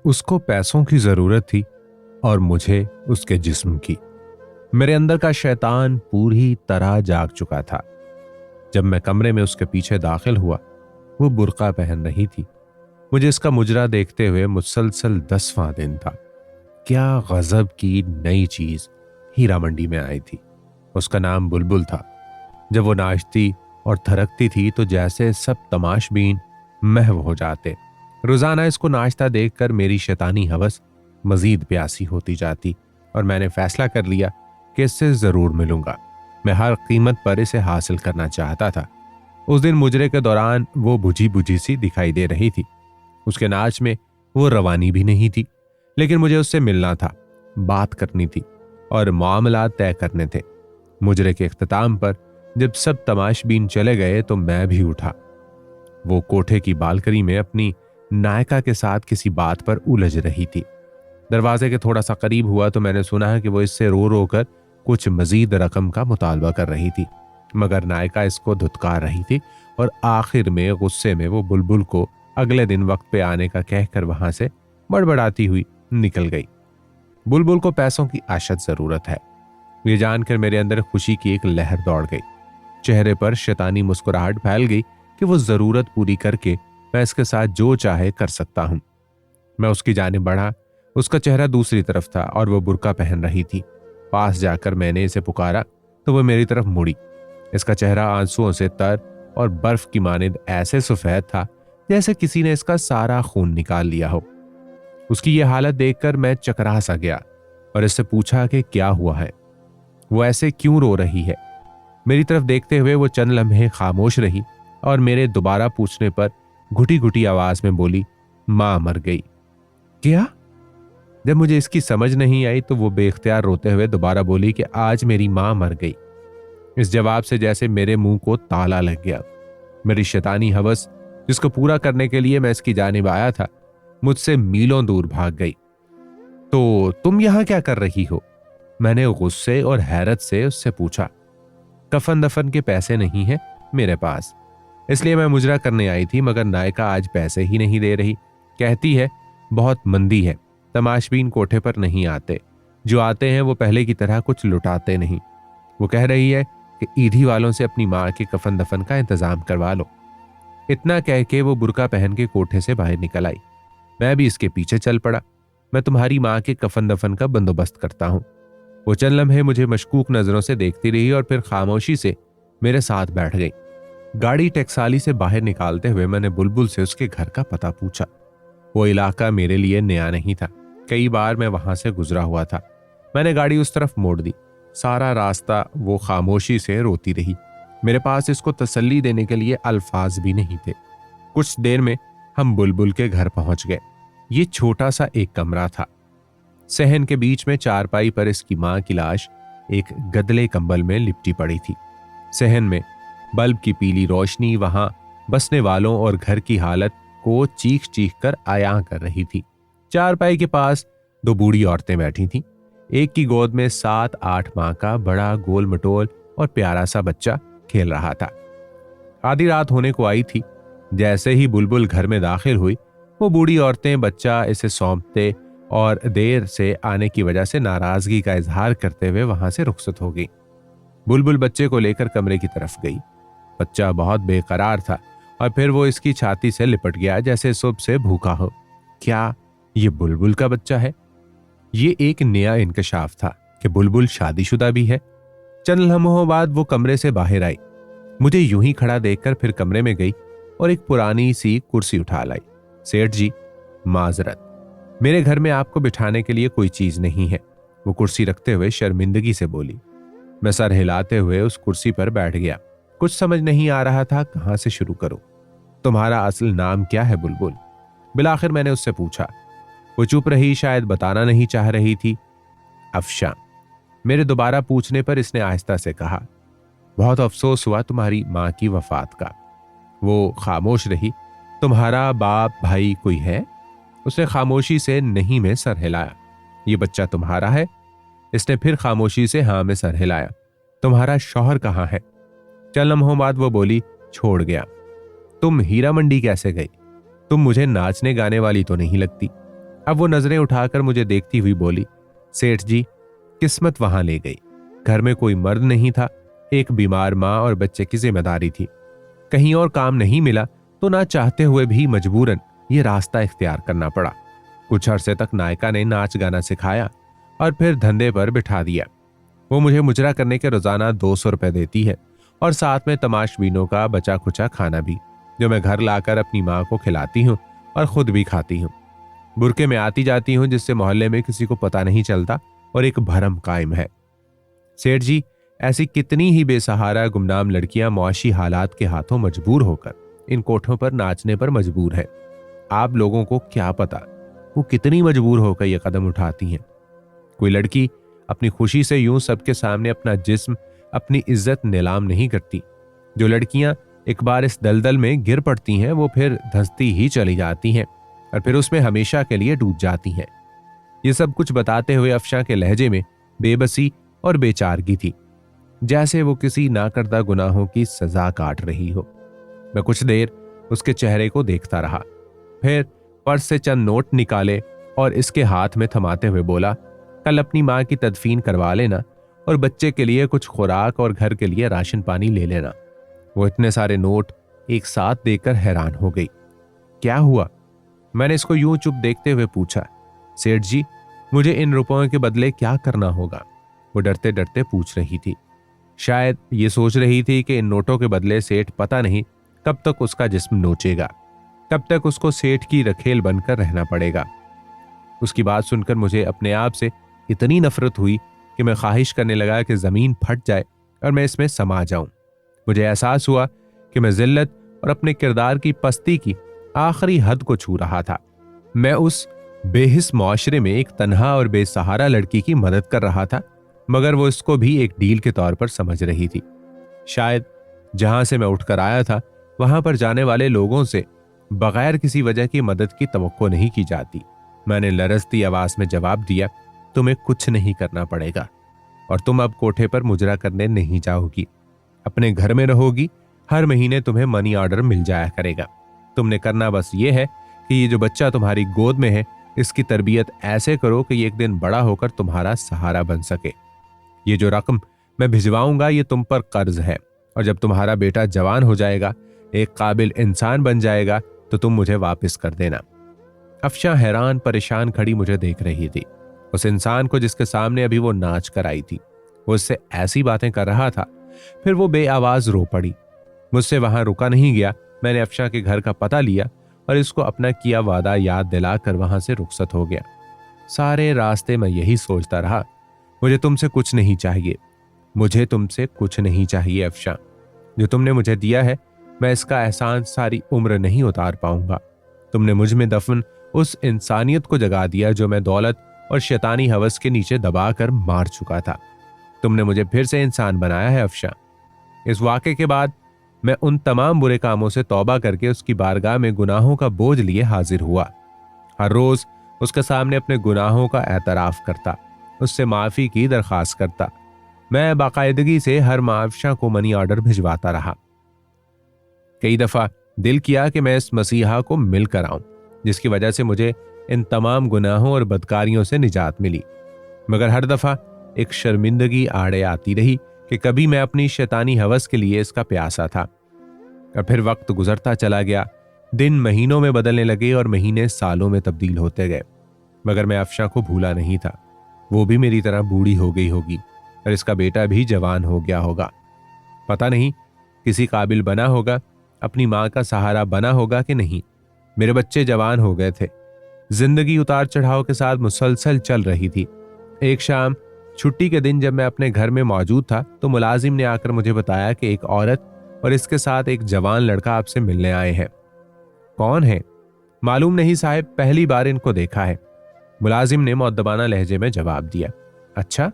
उसको पैसों की जरूरत थी और मुझे उसके जिस्म की। मेरे अंदर का शैतान पूरी तरह जाग चुका था। जब मैं कमरे में उसके पीछे दाखिल हुआ, वो बुर्का पहन रही थी। मुझे इसका मुजरा देखते हुए मुसलसल 10वां दिन था। क्या गजब की नई चीज हीरा मंडी में आई थी। उसका नाम बुलबुल था। जब वो नाचती और थरकती थी तो जैसे सब तमाशबीन महव हो जाते। रोजाना इसको नाचता देखकर मेरी शैतानी हवस मजीद प्यासी होती जाती और मैंने फैसला कर लिया कि इससे जरूर मिलूंगा। मैं हर कीमत पर इसे हासिल करना चाहता था। उस दिन मुजरे के दौरान वो बुझी बुझी सी दिखाई दे रही थी। उसके नाच में वो रवानी भी नहीं थी, लेकिन मुझे उससे मिलना था, बात करनी थी और मामला तय करने थे। मुजरे के इख्तिताम पर जब सब तमाशबीन चले गए तो मैं भी उठा। वो कोठे की बालकनी में अपनी नायका के साथ किसी बात पर उलझ रही थी। दरवाजे के थोड़ा सा करीब हुआ तो मैंने सुना है कि वो इससे रो रो कर कुछ मजीद रकम का मुतालबा कर रही थी, मगर नायका इसको धुतकार रही थी और आखिर में गुस्से में वो बुलबुल को अगले दिन वक्त पे आने का कहकर वहां से बड़बड़ाती हुई निकल गई। बुलबुल को पैसों की अशद जरूरत है, ये जानकर मेरे अंदर खुशी की एक लहर दौड़ गई। चेहरे पर शैतानी मुस्कुराहट फैल गई कि वो जरूरत पूरी करके मैं इसके साथ जो चाहे कर सकता हूं। मैं उसकी जानिब बढ़ा। उसका चेहरा दूसरी तरफ था और वो बुर्का पहन रही थी। पास जाकर मैंने इसे पुकारा तो वो मेरी तरफ मुड़ी। इसका चेहरा आंसुओं से तर और बर्फ की मानिंद ऐसे सफेद था जैसे किसी ने इसका सारा खून निकाल लिया हो। उसकी ये हालत देखकर मैं चकरा सा गया और इससे पूछा कि क्या हुआ है, वो ऐसे क्यों रो रही है। मेरी तरफ देखते हुए वो चंद लम्हे खामोश रही और मेरे दोबारा पूछने पर घुटी घुटी आवाज में बोली, मां मर गई। क्या? जब मुझे इसकी समझ नहीं आई तो वो बेख्तियार रोते हुए दोबारा बोली कि आज मेरी मां मर गई। इस जवाब से जैसे मेरे मुंह को ताला लग गया। मेरी शैतानी हवस, जिसको पूरा करने के लिए मैं इसकी जानिब आया था, मुझसे मीलों दूर भाग गई। तो तुम यहां क्या कर रही हो? मैंने गुस्से और हैरत से उससे पूछा। कफन दफन के पैसे नहीं है मेरे पास, इसलिए मैं मुजरा करने आई थी, मगर नायका आज पैसे ही नहीं दे रही। कहती है बहुत मंदी है, तमाशबीन कोठे पर नहीं आते, जो आते हैं वो पहले की तरह कुछ लुटाते नहीं। वो कह रही है कि ईदी वालों से अपनी मां के कफन दफन का इंतजाम करवा लो। इतना कह के वो बुर्का पहन के कोठे से बाहर निकल आई। मैं भी इसके पीछे चल पड़ा। मैं तुम्हारी मां के कफन दफन का बंदोबस्त करता हूं। वो चंद लम्हे मुझे मशकूक नजरों से देखती रही और फिर खामोशी से मेरे साथ बैठ गई। गाड़ी टकसाली से बाहर निकालते हुए मैंने बुलबुल से उसके घर का पता पूछा। वो इलाका मेरे लिए नया नहीं था, कई बार मैं वहां से गुजरा हुआ था। मैंने गाड़ी उस तरफ मोड़ दी। सारा रास्ता वो खामोशी से रोती रही। मेरे पास इसको तसल्ली देने के लिए अल्फाज भी नहीं थे। कुछ देर में हम बुलबुल के घर पहुंच गए। ये छोटा सा एक कमरा था। सहन के बीच में चारपाई पर इसकी मां की लाश एक गदले कंबल में लिपटी पड़ी थी। सहन में बल्ब की पीली रोशनी वहां बसने वालों और घर की हालत को चीख चीख कर आया कर रही थी। चारपाई के पास दो बूढ़ी औरतें बैठी थीं। एक की गोद में 7-8 माह का बड़ा गोल मटोल और प्यारा सा बच्चा खेल रहा था। आधी रात होने को आई थी। जैसे ही बुलबुल घर में दाखिल हुई, वो बूढ़ी औरतें बच्चा इसे सौंपते और देर से आने की वजह से नाराजगी का इजहार करते हुए वहां से रुखसत हो गई। बुलबुल बच्चे को लेकर कमरे की तरफ गई। बच्चा बहुत बेकरार था और फिर वो इसकी छाती से लिपट गया जैसे सुबह से भूखा हो। क्या ये बुलबुल का बच्चा है? ये एक नया इंकशाफ था कि बुलबुल शादीशुदा भी है। चंद लम्हों बाद वो कमरे से बाहर आई। मुझे यूं ही खड़ा देखकर फिर कमरे में गई और एक पुरानी सी कुर्सी उठा लाई। सेठ जी, माजरत, मेरे घर में आपको बिठाने के लिए कोई चीज नहीं है, वो कुर्सी रखते हुए शर्मिंदगी से बोली। मैं सर हिलाते हुए उस कुर्सी पर बैठ गया। कुछ समझ नहीं आ रहा था कहां से शुरू करूं। तुम्हारा असल नाम क्या है बुलबुल? बिलाखिर मैंने उससे पूछा। वो चुप रही, शायद बताना नहीं चाह रही थी। अफशा, मेरे दोबारा पूछने पर इसने आहिस्ता से कहा। बहुत अफसोस हुआ तुम्हारी मां की वफात का। वो खामोश रही। तुम्हारा बाप भाई कोई है? उसने खामोशी से नहीं में सर हिलाया। ये बच्चा तुम्हारा है? इसने फिर खामोशी से हाँ में सर हिलाया। तुम्हारा शौहर कहाँ है? चल लम्हों बाद वो बोली, छोड़ गया। तुम हीरा मंडी कैसे गई? तुम मुझे नाचने गाने वाली तो नहीं लगती। अब वो नजरें उठाकर मुझे देखती हुई बोली, सेठ जी, किस्मत वहां ले गई। घर में कोई मर्द नहीं था, एक बीमार माँ और बच्चे की जिम्मेदारी थी। कहीं और काम नहीं मिला तो ना चाहते हुए भी मजबूरन ये रास्ता इख्तियार करना पड़ा। कुछ अरसे तक नायका ने नाच गाना सिखाया और फिर धंधे पर बिठा दिया। वो मुझे मुजरा करने के रोजाना 200 रुपए देती है और साथ में तमाशबीनों का बचा खुचा खाना भी, जो मैं घर लाकर अपनी माँ को खिलाती हूँ और खुद भी खाती हूँ। बुरके में आती जाती हूँ जिससे मोहल्ले में किसी को पता नहीं चलता और एक भरम कायम है। सेठ जी, ऐसी कितनी ही बेसहारा गुमनाम लड़कियां मुआशी हालात के हाथों मजबूर होकर इन कोठों पर नाचने पर मजबूर है। आप लोगों को क्या पता वो कितनी मजबूर होकर ये कदम उठाती हैं। कोई लड़की अपनी खुशी से यूं सबके सामने अपना जिस्म, अपनी इज्जत नीलाम नहीं करती। जो लड़कियां एक बार इस दलदल में गिर पड़ती हैं वो फिर धंसती ही चली जाती हैं और फिर उसमें हमेशा के लिए डूब जाती हैं। ये सब कुछ बताते हुए अफशा के लहजे में बेबसी और बेचारगी थी, जैसे वो किसी नाकर्दा गुनाहों की सजा काट रही हो। मैं कुछ देर उसके चेहरे को देखता रहा, फिर पर्स से चंद नोट निकाले और इसके हाथ में थमाते हुए बोला, कल अपनी माँ की तदफीन करवा लेना और बच्चे के लिए कुछ खुराक और घर के लिए राशन पानी ले लेना। वो इतने सारे नोट एक साथ देकर हैरान हो गई। क्या हुआ? मैंने इसको यूं चुप देखते हुए पूछा। सेठ जी, मुझे इन रुपयों के बदले क्या करना होगा? वो डरते डरते पूछ रही थी। शायद ये सोच रही थी कि इन नोटों के बदले सेठ पता नहीं कब तक उसका जिस्म नोचेगा, कब तक उसको सेठ की रखेल बनकर रहना पड़ेगा। उसकी बात सुनकर मुझे अपने आप से इतनी नफरत हुई कि मैं ख्वाहिश करने लगा कि जमीन फट जाए और मैं इसमें समा जाऊं। मुझे एहसास हुआ कि मैं जिल्लत और अपने किरदार की पस्ती की आखिरी हद को छू रहा था। मैं उस बेहिस मुआशरे में एक तन्हा और बेसहारा लड़की की मदद कर रहा था, मगर वो इसको भी एक डील के तौर पर समझ रही थी। शायद जहां से मैं उठकर आया था वहां पर जाने वाले लोगों से बगैर किसी वजह की मदद की तवक्को नहीं की जाती। मैंने लरजती आवाज में जवाब दिया, तुम्हें कुछ नहीं करना पड़ेगा और तुम अब कोठे पर मुजरा करने नहीं जाओगी। अपने घर में रहोगी, हर महीने तुम्हें मनी ऑर्डर मिल जाया करेगा। तुमने करना बस ये है कि ये जो बच्चा तुम्हारी गोद में है इसकी तरबियत ऐसे करो कि ये एक दिन बड़ा होकर तुम्हारा सहारा बन सके। ये जो रकम मैं भिजवाऊंगा ये तुम पर कर्ज है, और जब तुम्हारा बेटा जवान हो जाएगा, एक काबिल इंसान बन जाएगा, तो तुम मुझे वापस कर देना। अफशा हैरान परेशान खड़ी मुझे देख रही थी। उस इंसान को जिसके सामने अभी वो नाच कर आई थी, वो उससे ऐसी बातें कर रहा था। फिर वो बेआवाज रो पड़ी। मुझसे वहां रुका नहीं गया। मैंने अफशा के घर का पता लिया और इसको अपना किया वादा याद दिलाकर वहां से रुखसत हो गया। सारे रास्ते मैं यही सोचता रहा, मुझे तुमसे कुछ नहीं चाहिए, मुझे तुमसे कुछ नहीं चाहिए अफशा। जो तुमने मुझे दिया है मैं इसका एहसान सारी उम्र नहीं उतार पाऊंगा। तुमने मुझ में दफन उस इंसानियत को जगा दिया जो मैं दौलत और शैतानी हवस के नीचे दबाकर मार चुका था। तुमने मुझे फिर से इंसान बनाया है अफशा। इस वाक़े के बाद मैं उन तमाम बुरे कामों से तौबा करके उसकी बारगाह में गुनाहों का बोझ लिए हाजिर हुआ। हर रोज उसके सामने अपने गुनाहों का एतराफ करता, उससे माफी की दरख्वास्त करता। मैं बाकायदगी से हर माह अफशा को मनी ऑर्डर भिजवाता रहा। कई दफा दिल किया कि मैं इस मसीहा को मिल कर आऊं, जिसकी वजह से मुझे इन तमाम गुनाहों और बदकारियों से निजात मिली, मगर हर दफा एक शर्मिंदगी आड़े आती रही कि कभी मैं अपनी शैतानी हवस के लिए इसका प्यासा था। और फिर वक्त गुजरता चला गया, दिन महीनों में बदलने लगे और महीने सालों में तब्दील होते गए, मगर मैं अफशा को भूला नहीं था। वो भी मेरी तरह बूढ़ी हो गई होगी और इसका बेटा भी जवान हो गया होगा। पता नहीं किसी काबिल बना होगा, अपनी माँ का सहारा बना होगा कि नहीं। मेरे बच्चे जवान हो गए थे। जिंदगी उतार चढ़ाव के साथ मुसलसल चल रही थी। एक शाम छुट्टी के दिन जब मैं अपने घर में मौजूद था तो मुलाजिम ने आकर मुझे बताया कि एक औरत और इसके साथ एक जवान लड़का आपसे मिलने आए हैं। कौन है? मालूम नहीं साहब, पहली बार इनको देखा है, मुलाजिम ने मुअद्दबाना लहजे में जवाब दिया। अच्छा,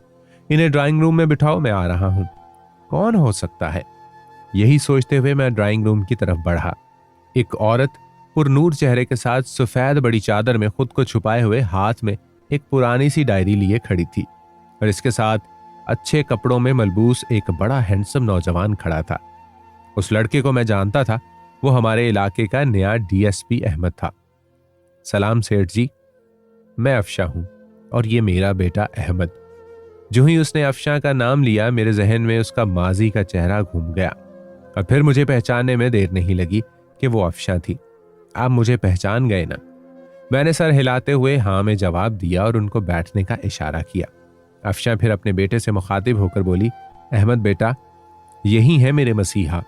इन्हें ड्राइंग रूम में बिठाओ, मैं आ रहा हूं। कौन हो सकता है? यही सोचते हुए मैं ड्राइंग रूम की तरफ बढ़ा। एक औरत पुरनूर चेहरे के साथ सफेद बड़ी चादर में खुद को छुपाए हुए हाथ में एक पुरानी सी डायरी लिए खड़ी थी और इसके साथ अच्छे कपड़ों में मलबूस एक बड़ा हैंडसम नौजवान खड़ा था। उस लड़के को मैं जानता था, वो हमारे इलाके का नया डीएसपी अहमद था। सलाम सेठ जी। मैं अफशा हूं और ये मेरा बेटा अहमद। जो ही उसने अफशा का नाम लिया, मेरे जहन में उसका माजी का चेहरा घूम गया और फिर मुझे पहचानने में देर नहीं लगी कि वो अफशा थी। आप मुझे पहचान गए ना? मैंने सर हिलाते हुए हाँ में जवाब दिया और उनको बैठने का इशारा किया। अफशा फिर अपने बेटे से मुखातिब होकर बोली, अहमद बेटा, यही है मेरे मसीहा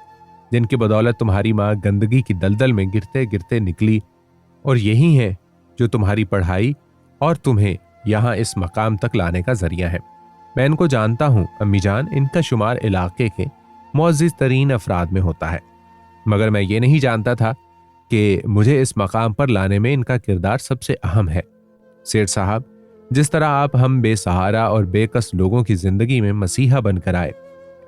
जिनकी बदौलत तुम्हारी माँ गंदगी की दलदल में गिरते गिरते निकली, और यही है जो तुम्हारी पढ़ाई और तुम्हें यहाँ इस मकाम तक लाने का जरिया है। मैं इनको जानता हूँ अम्मी जान, इनका शुमार इलाके के मुअज़्ज़िज़ तरीन अफराद में होता है, मगर मैं ये नहीं जानता था कि मुझे इस मकाम पर लाने में इनका किरदार सबसे अहम है। सेठ साहब, जिस तरह आप हम बेसहारा और बेकस लोगों की जिंदगी में मसीहा बनकर आए,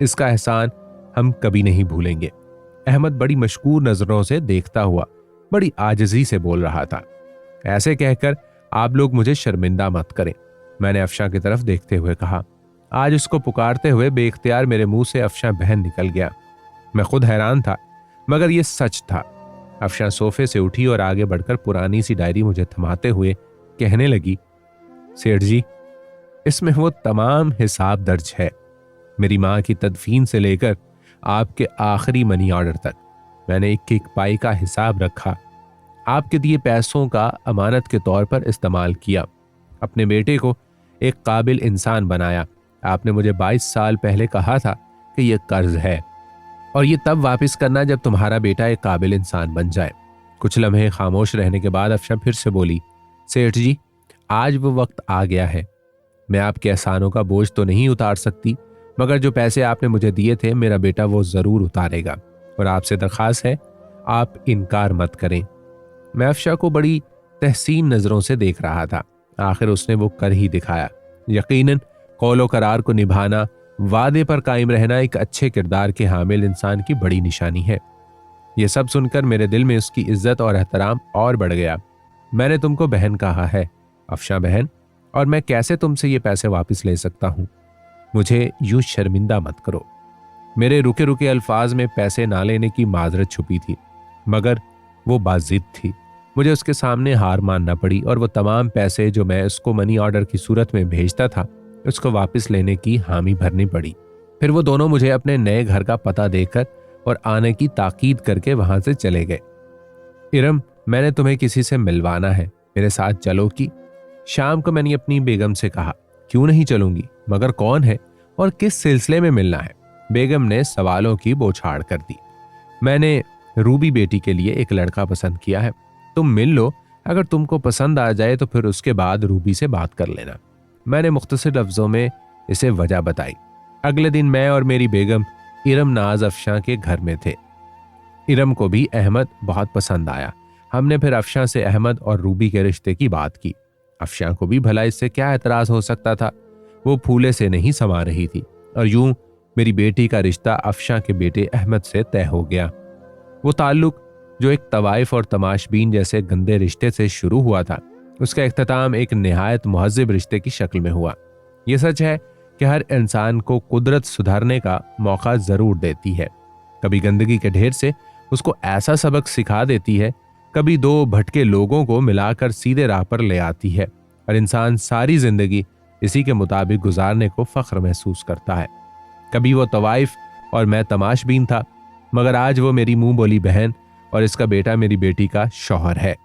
इसका एहसान हम कभी नहीं भूलेंगे। अहमद बड़ी मशकूर नजरों से देखता हुआ बड़ी आजिज़ी से बोल रहा था। ऐसे कहकर आप लोग मुझे शर्मिंदा मत करें, मैंने अफशा की तरफ देखते हुए कहा। आज उसको पुकारते हुए बेख्तियार मेरे मुंह से अफशा बहन निकल गया। मैं खुद हैरान था, मगर यह सच था। अफशा सोफे से उठी और आगे बढ़कर पुरानी सी डायरी मुझे थमाते हुए कहने लगी, सेठ जी, इसमें वो तमाम हिसाब दर्ज है, मेरी माँ की तदफीन से लेकर आपके आखिरी मनी ऑर्डर तक। मैंने एक एक पाई का हिसाब रखा, आपके दिए पैसों का अमानत के तौर पर इस्तेमाल किया, अपने बेटे को एक काबिल इंसान बनाया। आपने मुझे 22 साल पहले कहा था कि यह कर्ज है और ये तब वापस करना जब तुम्हारा बेटा एक काबिल इंसान बन जाए। कुछ लम्हे खामोश रहने के बाद अफशा फिर से बोली, सेठ जी, आज वो वक्त आ गया है। मैं आपके एहसानों का बोझ तो नहीं उतार सकती, मगर जो पैसे आपने मुझे दिए थे, मेरा बेटा वो जरूर उतारेगा, और आपसे दरखास्त है आप इनकार मत करें। मैं अफशा को बड़ी तहसीन नजरों से देख रहा था। आखिर उसने वो कर ही दिखाया। यकीनन कौलो करार को निभाना, वादे पर कायम रहना एक अच्छे किरदार के हामिल इंसान की बड़ी निशानी है। यह सब सुनकर मेरे दिल में उसकी इज्जत और एहतराम और बढ़ गया। मैंने तुमको बहन कहा है, अफशा बहन, और मैं कैसे तुमसे ये पैसे वापस ले सकता हूं? मुझे यूं शर्मिंदा मत करो। मेरे रुके रुके अल्फाज में पैसे ना लेने की माजरत छुपी थी, मगर वो बाजिद थी। मुझे उसके सामने हार मानना पड़ी और वो तमाम पैसे जो मैं उसको मनी ऑर्डर की सूरत में भेजता था, उसको वापस लेने की हामी भरनी पड़ी। फिर वो दोनों मुझे अपने नए घर का पता देकर और आने की ताकीद करके वहां से चले गए। इरम, मैंने तुम्हें किसी से मिलवाना है, मेरे साथ चलो कि? शाम को मैंने अपनी बेगम से कहा। क्यों नहीं चलूंगी, मगर कौन है और किस सिलसिले में मिलना है? बेगम ने सवालों की बौछार कर दी। मैंने रूबी बेटी के लिए एक लड़का पसंद किया है, तुम मिल लो, अगर तुमको पसंद आ जाए तो फिर उसके बाद रूबी से बात कर लेना। मैंने मुख्तसर लफ्जों में इसे वजह बताई। अगले दिन मैं और मेरी बेगम इरम नाज अफशा के घर में थे। इरम को भी अहमद बहुत पसंद आया। हमने फिर अफशा से अहमद और रूबी के रिश्ते की बात की। अफशा को भी भला इससे क्या एतराज हो सकता था, वो फूले से नहीं समा रही थी, और यूं मेरी बेटी का रिश्ता अफशा के बेटे अहमद से तय हो गया। वो ताल्लुक जो एक तवाइफ और तमाशबीन जैसे गंदे रिश्ते से शुरू हुआ था, उसका इख्तिताम एक निहायत मुहज़्ज़िब रिश्ते की शक्ल में हुआ। यह सच है कि हर इंसान को कुदरत सुधारने का मौका जरूर देती है। कभी गंदगी के ढेर से उसको ऐसा सबक सिखा देती है, कभी दो भटके लोगों को मिलाकर सीधे राह पर ले आती है, और इंसान सारी जिंदगी इसी के मुताबिक गुजारने को फख्र महसूस करता है। कभी वो तवाइफ और मैं तमाशबीन था, मगर आज वो मेरी मुंह बोली बहन और इसका बेटा मेरी बेटी का शौहर है।